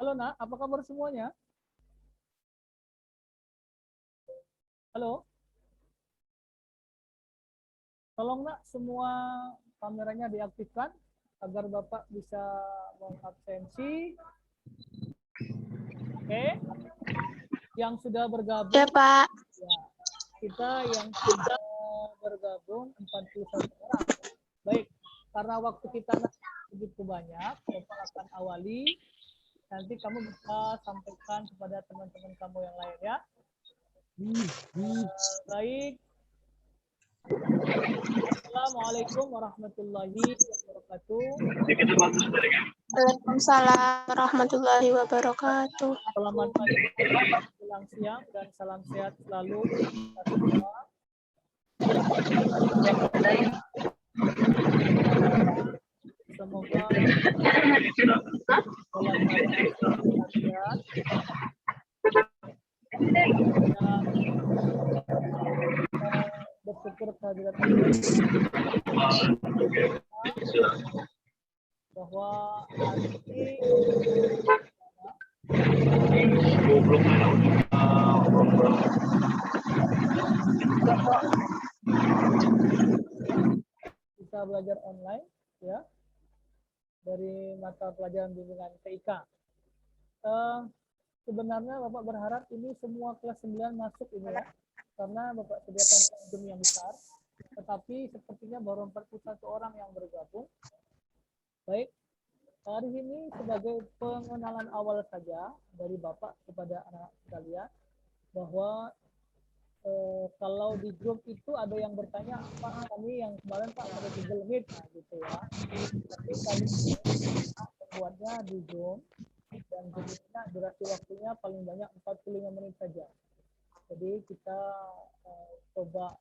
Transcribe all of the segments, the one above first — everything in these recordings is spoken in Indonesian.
Halo Nak, apa kabar semuanya? Halo? Tolong Nak, semua kameranya diaktifkan agar Bapak bisa mengabsensi. Oke. Yang sudah bergabung. Ya, Pak. Ya, kita yang sudah bergabung 41 orang. Baik, karena waktu kita begitu banyak, Bapak akan awali. Nanti kamu bisa sampaikan kepada teman-teman kamu yang lain ya. Baik. Assalamualaikum warahmatullahi wabarakatuh. Waalaikumsalam warahmatullahi wabarakatuh. Selamat pagi, selamat siang, dan salam sehat selalu. Semoga dalam keadaan sehat bersyukur kehadirat bahwa hari ini bisa belajar online ya dari mata pelajaran bimbingan TIK. Sebenarnya Bapak berharap ini semua kelas 9 masuk ini ya, karena Bapak sediakan Zoom yang besar, tetapi sepertinya baru 41 orang yang bergabung. Baik, hari ini sebagai pengenalan awal saja dari Bapak kepada anak sekalian, bahwa kalau di grup itu ada yang bertanya, Pak, kami yang kemarin Pak pada Google Meet, nah gitu ya. Tapi kali ini membuatnya di Zoom, dan Zoom-nya durasi waktunya paling banyak 45 menit saja. Jadi kita coba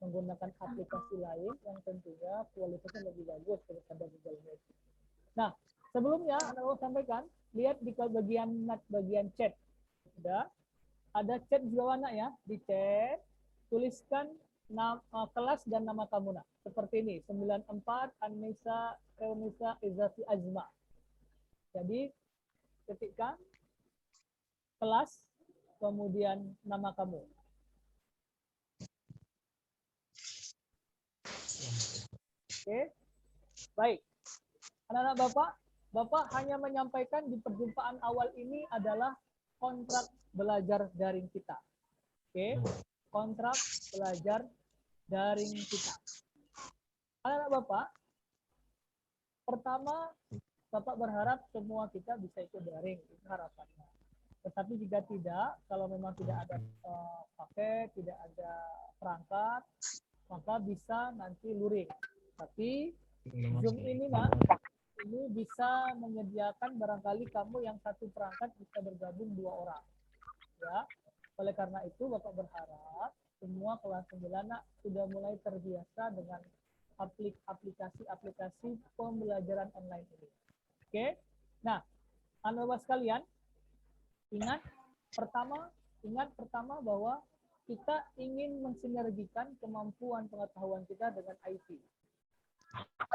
menggunakan aplikasi lain yang tentunya kualitasnya lebih bagus daripada Google Meet. Nah, sebelumnya Anda mau sampaikan, lihat di bagian chat. Sudah ada chat di bawah Nak ya, di chat tuliskan kelas dan nama kamu Nak. Seperti ini, 94 Anissa Elnisa Izati Azma. Jadi ketikkan kelas kemudian nama kamu. Oke. Baik. Anak-anak Bapak hanya menyampaikan di perjumpaan awal ini adalah kontrak belajar daring kita. Oke. Kontrak belajar daring kita. Anak-anak Bapak, pertama Bapak berharap semua kita bisa ikut daring, itu harapannya. Tetapi jika tidak, kalau memang tidak ada paket, tidak ada perangkat, maka bisa nanti luring. Tapi Zoom ini Nak, ini bisa menyediakan barangkali kamu yang satu perangkat bisa bergabung 2 orang. Ya. Oleh karena itu Bapak berharap semua kelas 9 Nak, sudah mulai terbiasa dengan aplikasi pembelajaran online ini. Oke. Nah, anak-anak sekalian, ingat pertama bahwa kita ingin mensinergikan kemampuan pengetahuan kita dengan IT.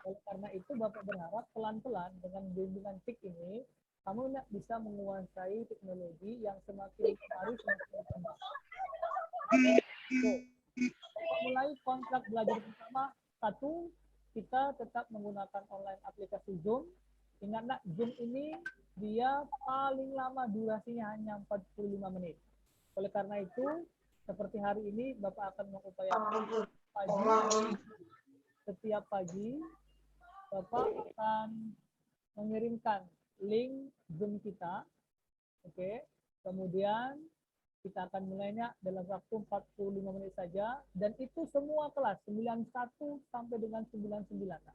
Oleh karena itu Bapak berharap pelan-pelan dengan bimbingan TIK ini, kamu bisa menguasai teknologi yang semakin hari semakin berkembang. Mulai kontrak belajar pertama, 1, kita tetap menggunakan online aplikasi Zoom. Ingat Nak, Zoom ini dia paling lama durasinya hanya 45 menit. Oleh karena itu, seperti hari ini Bapak akan mengupayakan setiap pagi Bapak akan mengirimkan link Zoom kita. Oke. Kemudian kita akan mulainya dalam waktu 45 menit saja, dan itu semua kelas 91 sampai dengan 99. Nah,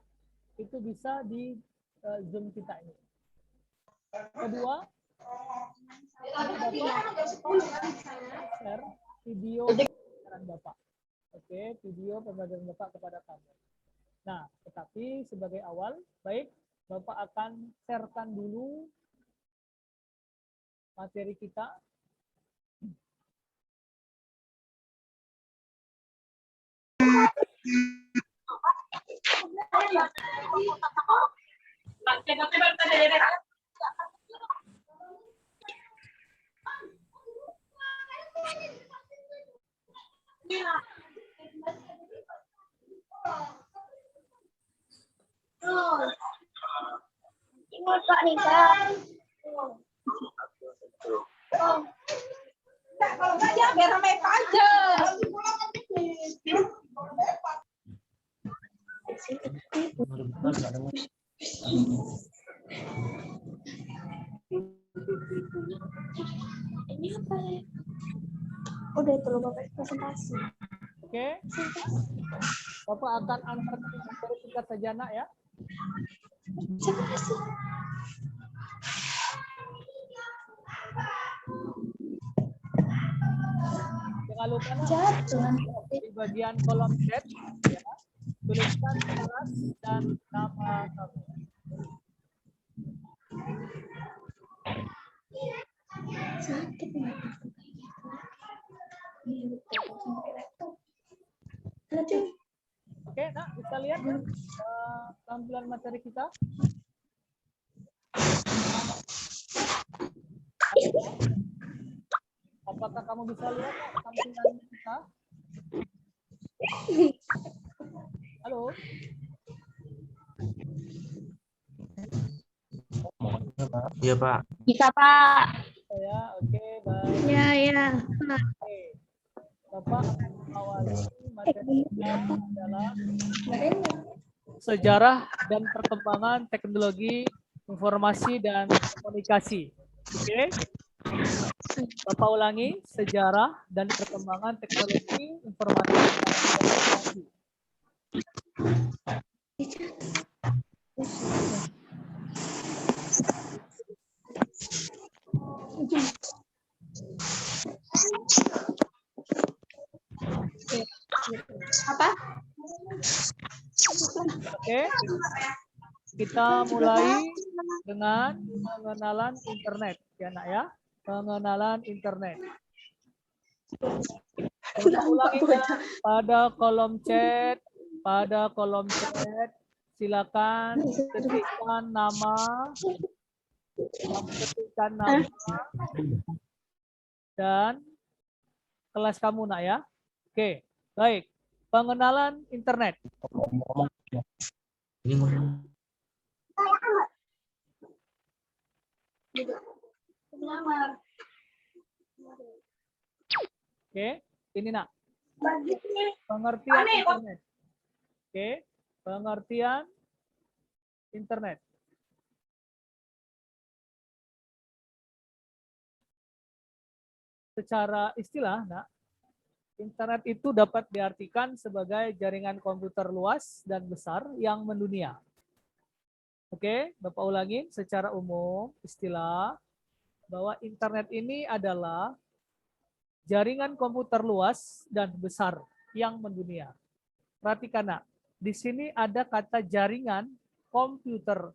itu bisa di Zoom kita ini. Kedua, Bapak share video pembelajaran Bapak. Oke, video pembelajaran Bapak kepada kamu. Nah, tetapi sebagai awal, baik, Bapak akan sharekan dulu materi kita. Kalau nggak ya biar ramai aja. Ini apa ya? Udah itu loh Bapak presentasi. Oke. Bapak akan antar dari singkat saja nak ya. Presentasi. Jangan lupa nak, Jatuh. di bagian kolom chat ya, tuliskan kelas dan nama kamu. Sakit nih. Oke, nak bisa lihat tampilan materi kita. Apakah kamu bisa lihat nak, tampilan kita? Halo. Iya, Pak. Bisa Pak. Ya, oke, baik. Ya ya. Oke. Bapak akan mengawali materinya adalah sejarah dan perkembangan teknologi informasi dan komunikasi. Oke. Bapak ulangi, sejarah dan perkembangan teknologi informasi dan komunikasi. Apa? Oke. Kita mulai dengan pengenalan internet, ya nak ya. Pengenalan internet. Kita ulangi ya, pada kolom chat, silakan ketikkan nama, dan kelas kamu nak ya. Oke, baik. Pengenalan internet. Ini ngomong. Oke, ini nak. Pengertian internet. Oke, pengertian internet. Secara istilah, nak, internet itu dapat diartikan sebagai jaringan komputer luas dan besar yang mendunia. Oke, Bapak ulangi secara umum istilah bahwa internet ini adalah jaringan komputer luas dan besar yang mendunia. Perhatikan, nak, di sini ada kata jaringan komputer.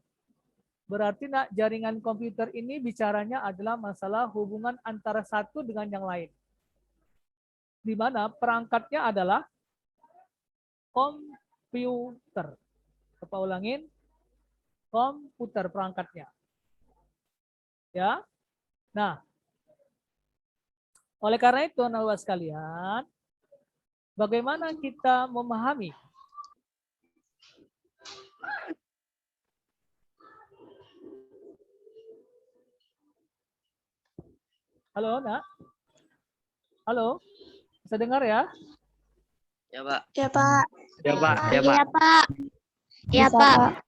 Berarti nak, jaringan komputer ini bicaranya adalah masalah hubungan antara satu dengan yang lain. Di mana perangkatnya adalah komputer. Bapak ulangin, komputer perangkatnya. Ya. Nah, oleh karena itu, anak-anak sekalian, bagaimana kita memahami halo, nak? Halo? Bisa dengar ya? Ya, Pak. Ya Pak. Ya, Pak. Ya, Pak. Iya Pak. Ya Pak.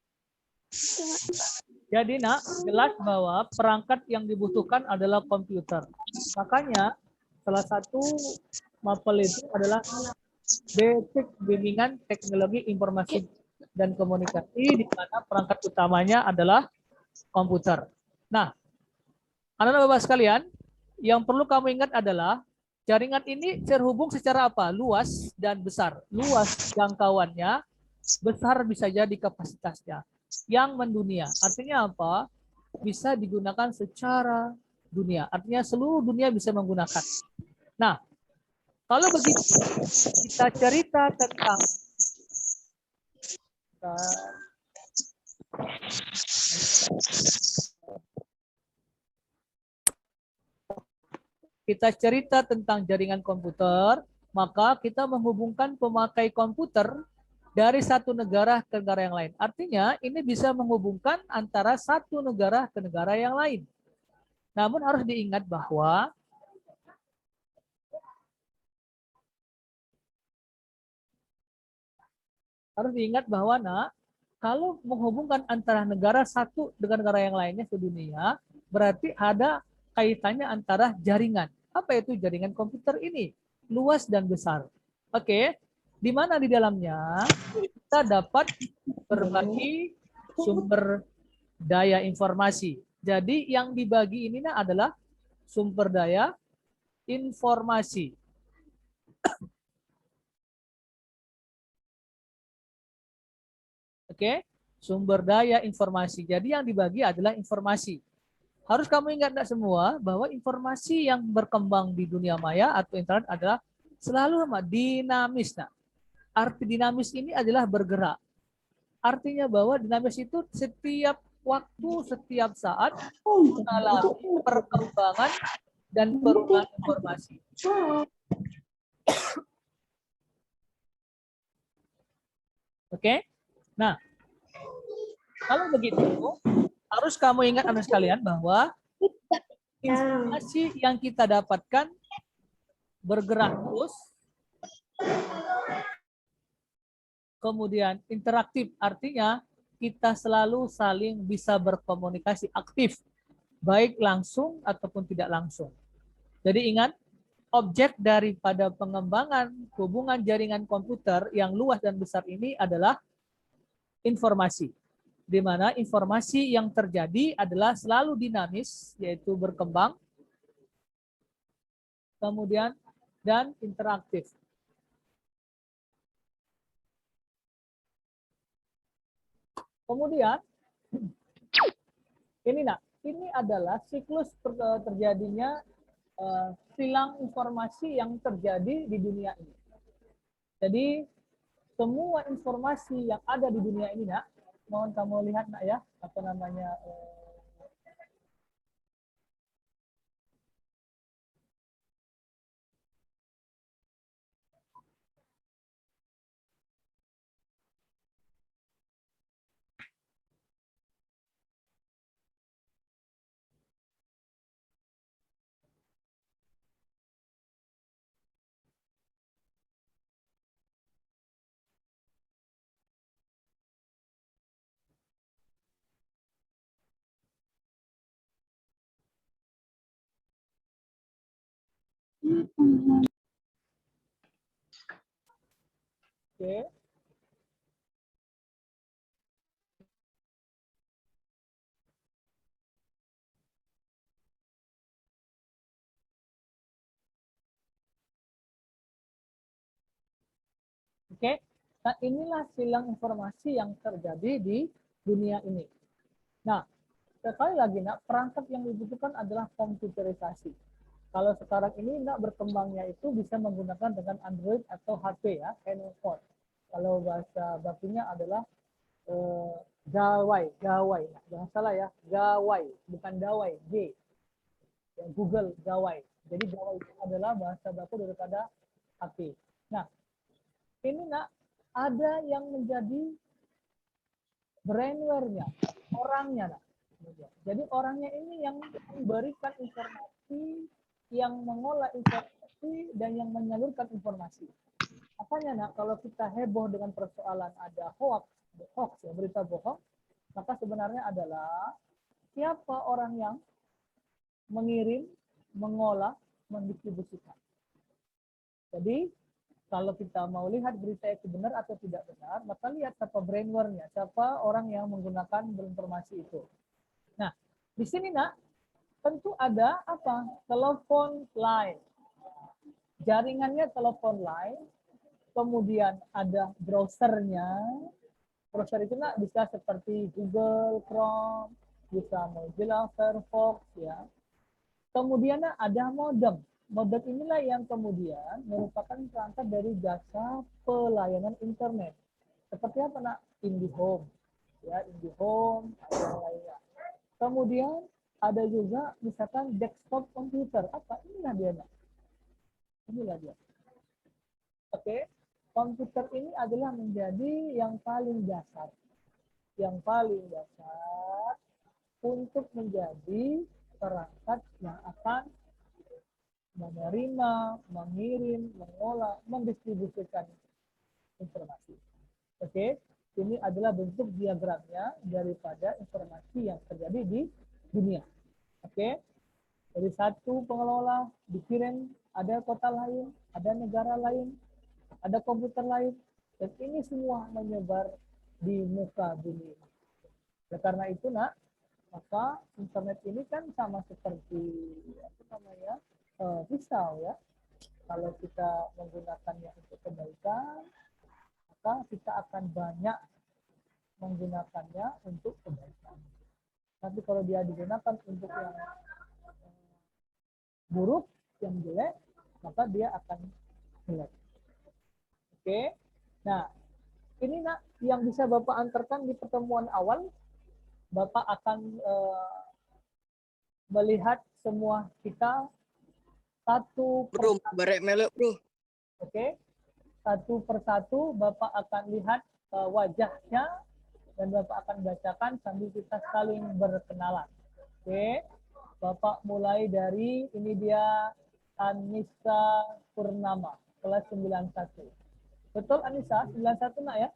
Jadi, nak, jelas bahwa perangkat yang dibutuhkan adalah komputer. Makanya salah satu mapel itu adalah basic bimbingan teknologi informasi dan komunikasi, di mana perangkat utamanya adalah komputer. Nah, anak-anak Bapak sekalian, yang perlu kamu ingat adalah jaringan ini terhubung secara apa? Luas dan besar. Luas jangkauannya, besar bisa jadi kapasitasnya. Yang mendunia. Artinya apa? Bisa digunakan secara dunia. Artinya seluruh dunia bisa menggunakan. Nah, kalau begitu, kita cerita tentang jaringan komputer, maka kita menghubungkan pemakai komputer dari satu negara ke negara yang lain. Artinya ini bisa menghubungkan antara satu negara ke negara yang lain. Namun harus diingat bahwa kalau menghubungkan antara negara satu dengan negara yang lainnya sedunia, berarti ada kaitannya antara jaringan. Apa itu jaringan komputer ini? Luas dan besar. Oke, di mana di dalamnya kita dapat berbagi sumber daya informasi. Jadi yang dibagi ini adalah sumber daya informasi. Oke, sumber daya informasi. Jadi yang dibagi adalah informasi. Harus kamu ingat semua bahwa informasi yang berkembang di dunia maya atau internet adalah selalu dinamis. Nah, arti dinamis ini adalah bergerak. Artinya bahwa dinamis itu setiap waktu, setiap saat mengalami perkembangan dan perubahan informasi. Oke? Nah, kalau begitu, harus kamu ingat anak sekalian bahwa informasi yang kita dapatkan bergerak terus, kemudian interaktif, artinya kita selalu saling bisa berkomunikasi aktif, baik langsung ataupun tidak langsung. Jadi ingat, objek daripada pengembangan hubungan jaringan komputer yang luas dan besar ini adalah informasi, di mana informasi yang terjadi adalah selalu dinamis, yaitu berkembang, kemudian dan interaktif. Kemudian ini adalah siklus terjadinya silang informasi yang terjadi di dunia ini. Jadi semua informasi yang ada di dunia ini, mohon kamu lihat ya, apa namanya oke. Oke, nah inilah silang informasi yang terjadi di dunia ini. Nah, sekali lagi, perangkat yang dibutuhkan adalah komputerisasi. Kalau sekarang ini, berkembangnya itu bisa menggunakan dengan Android atau HP ya, handphone. Kalau bahasa bakunya adalah gawai. Nah, jangan salah ya, gawai, bukan dawai, G. Ya, Google gawai. Jadi gawai itu adalah bahasa baku daripada HP. Nah, ini ada yang menjadi brainware-nya, orangnya. Jadi orangnya ini yang memberikan informasi, yang mengolah informasi, dan yang menyalurkan informasi. Makanya kalau kita heboh dengan persoalan ada hoax ya, berita bohong, maka sebenarnya adalah siapa orang yang mengirim, mengolah, mendistribusikan. Jadi kalau kita mau lihat berita itu benar atau tidak benar, maka lihat siapa brainware-nya, siapa orang yang menggunakan informasi itu. Nah, di sini tentu ada apa? Telepon line. Jaringannya telepon line, kemudian ada browsernya. Browser itu bisa seperti Google Chrome, bisa Mozilla Firefox ya. Kemudian ada modem. Modem inilah yang kemudian merupakan perangkat dari jasa pelayanan internet. Seperti apa IndiHome, ya IndiHome, ada yang lainnya. Kemudian ada juga misalkan desktop komputer. Apa? Inilah dia. Inilah dia. Oke, komputer ini adalah menjadi yang paling dasar. Yang paling dasar untuk menjadi perangkat yang akan menerima, mengirim, mengolah, mendistribusikan informasi. Oke, ini adalah bentuk diagramnya daripada informasi yang terjadi di dunia. Oke, dari satu pengelola dikirim, ada kota lain, ada negara lain, ada komputer lain, dan ini semua menyebar di muka bumi. Oleh karena itu, nak, maka internet ini kan sama seperti apa namanya pisau ya. Kalau kita menggunakannya untuk kebaikan, maka kita akan banyak menggunakannya untuk kebaikan. Tapi kalau dia digunakan untuk yang buruk, yang jelek, maka dia akan jelek. Oke. Nah, ini nak yang bisa Bapak antarkan di pertemuan awal. Bapak akan melihat semua kita satu Bro, barek melek, bro. Oke, satu persatu Bapak akan lihat wajahnya dan Bapak akan bacakan sambil kita saling berkenalan. Oke, Bapak mulai dari ini dia Anissa Purnama, kelas 91. Betul Anissa, 91 nak ya?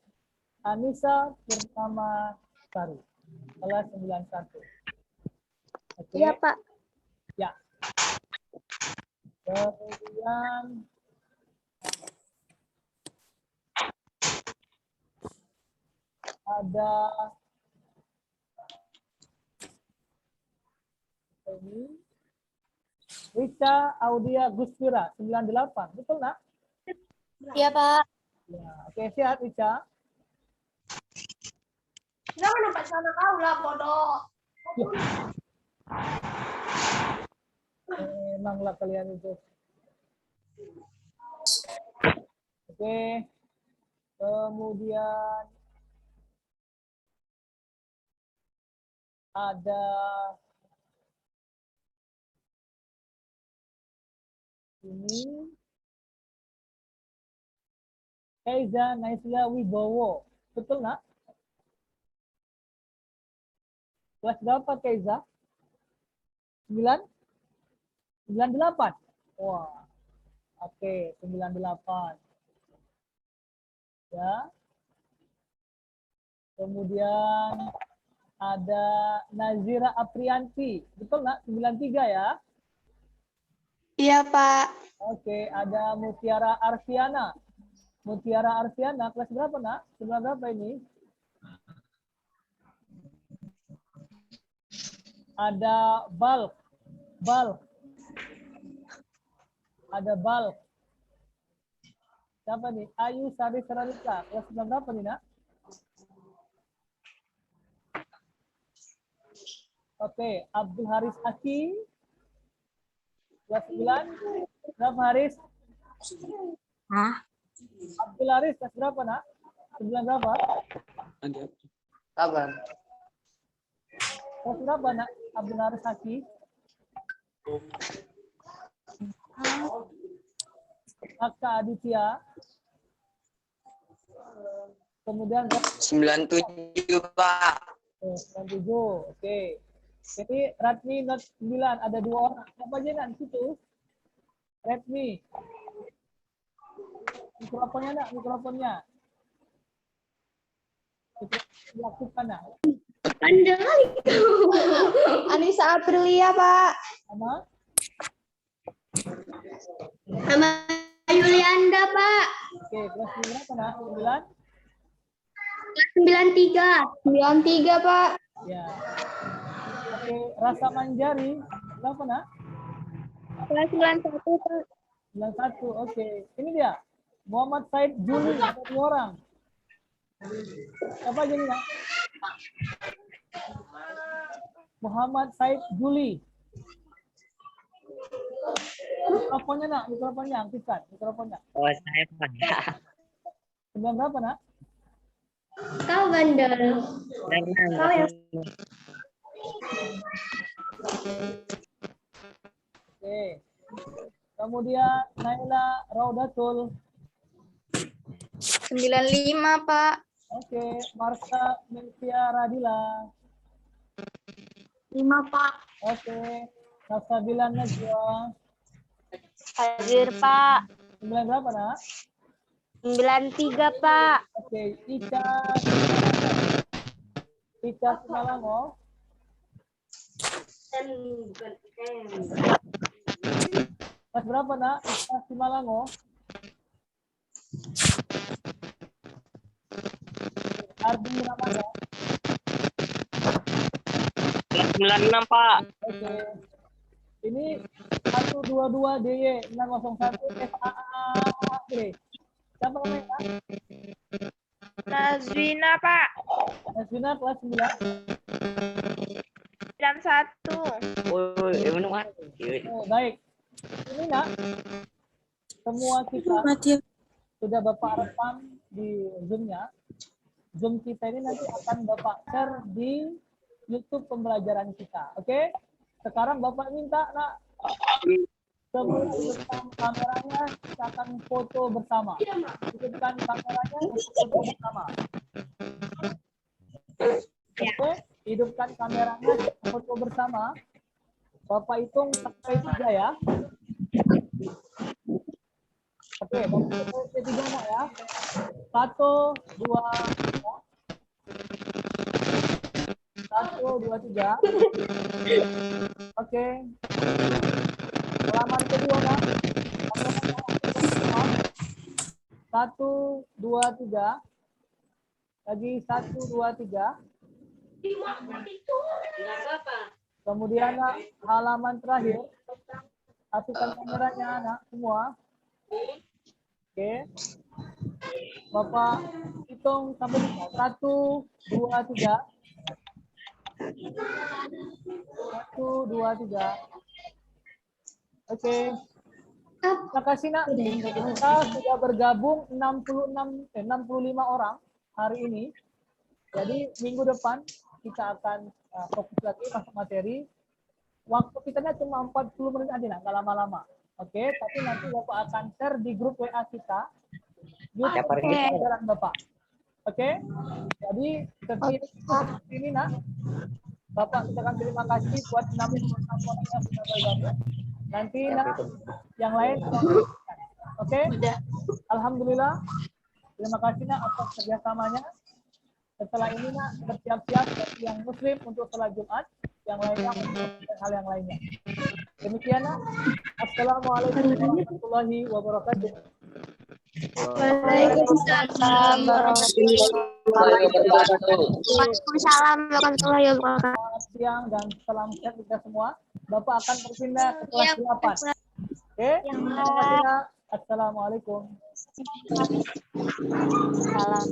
Anissa Purnama Sari, kelas 91. Oke. Iya, Pak. Ya. Kemudian ada ini Rica Audia Guspira 98. Betul nak? Iya, Pak. Ya, oke siap Rica. Jangan nampak sana kau lah, bodoh. Memanglah kalian itu. Oke. Kemudian ada ini Keiza Naisya Wibowo. Betul nak? Kelas berapa Keiza? 9? 98? Wah. Oke, 98. Ya. Kemudian ada Nazira Aprianti. Betul nak? 93 ya? Iya, Pak. Oke, ada Mutiara Arsiana. Mutiara Arsiana, kelas berapa nak? Kelas berapa ini? Ada Bal. Ada Bal. Siapa nih? Ayu Sari Seralika. Kelas berapa nih nak? Oke, Abdul Haris Aki. Kelas 9. Berapa Haris? Abdul Haris kelas berapa nak? 9 berapa? Kabar. Kelas berapa nak? Abdul Haris Aki. Kakak Aditya. Kemudian 97, Pak. 97. Oke. Jadi Ratmi not 9 ada 2 orang. Apa aja nak di situ? Ratmi. Mikrofonnya nak, mikrofonnya. Lakukan nak. Pandang kali. Anissa Aprilia, Pak. Sama? Sama Yulianda, Pak. Oke, kelas berapa nak? 9? 93. 93, Pak. Ya. Oke, Rasa Manjari. Berapa nak? Kelas 91, Pak. 91. Oke. Ini dia. Muhammad Said Juli. Ada 2 orang. Siapa aja nih nak? Muhammad Said Juli. Mikrofonnya nak, mikrofonnya aktifkan, mikrofonnya. Oh, saya Pak. 9 berapa nak? Kau bandel. Kau yang Oke. Kemudian Naila Raudatul 95, Pak. Oke, Marsa Melvia Radila. 5, Pak. Oke, Nasabila Najwa. Hadir, Pak. 9 berapa, Nak? 93, Pak. Oke, Ica Simalango. Kelas berapa, Nak? Ica Simalango. Ardi namanya. 96, Pak. Oke. Ini 122 DY 601 FAA. Siapa namanya? Nazwina, Pak. Nasvina kelas 9. 91. Oh, mana, Pak? Oh, baik. Ini, Nak, semua kita sudah Bapak rekam di Zoom-nya. Zoom kita ini nanti akan Bapak share di YouTube pembelajaran kita. Oke? Sekarang Bapak minta, Nak, sebelum hidupkan kameranya, kita akan foto bersama. Hidupkan kameranya untuk foto bersama. Oke? Hidupkan kameranya, foto bersama. Bapak hitung sampai 3 ya. Oke, Bapak hitung sampai 3 Nak, ya. 1, 2, 3. 1, 2, 3. Oke. Halaman kedua, Nak. 1, 2, 3. Lagi 1, 2, 3. Kemudian, Nak, halaman terakhir. Satukan kameranya, Nak, semua. Oke. Bapak hitung sampai 1, 2, 3. 1, 2, 3. Oke. Terima kasih, Nak. Kita sudah bergabung 65 orang hari ini. Jadi minggu depan kita akan fokus lagi masuk materi. Waktu kita cuma 40 menit aja, Nak, nggak lama-lama. Oke, tapi nanti Bapak akan share di grup WA kita. YouTube pembelajaran Bapak. Oke? Jadi setiap ini, Nak, Bapak kita akan terima kasih buat 66 orang yang sudah bergabung. Nanti, Nak, yang lain. Oke? Alhamdulillah. Terima kasih, Nak, atas kerjasamanya. Setelah ini, Nak, bersiap-siap yang Muslim untuk sholat Jumat, yang lainnya untuk hal yang lainnya. Demikian, Nak. Assalamualaikum warahmatullahi wabarakatuh. Waalaikumsalam warahmatullahi wabarakatuh. Selamat siang dan salam sehat kita semua. Bapak akan berpindah ke kelas 8. Oke? Terima kasih, Nak. Assalamualaikum. Salam.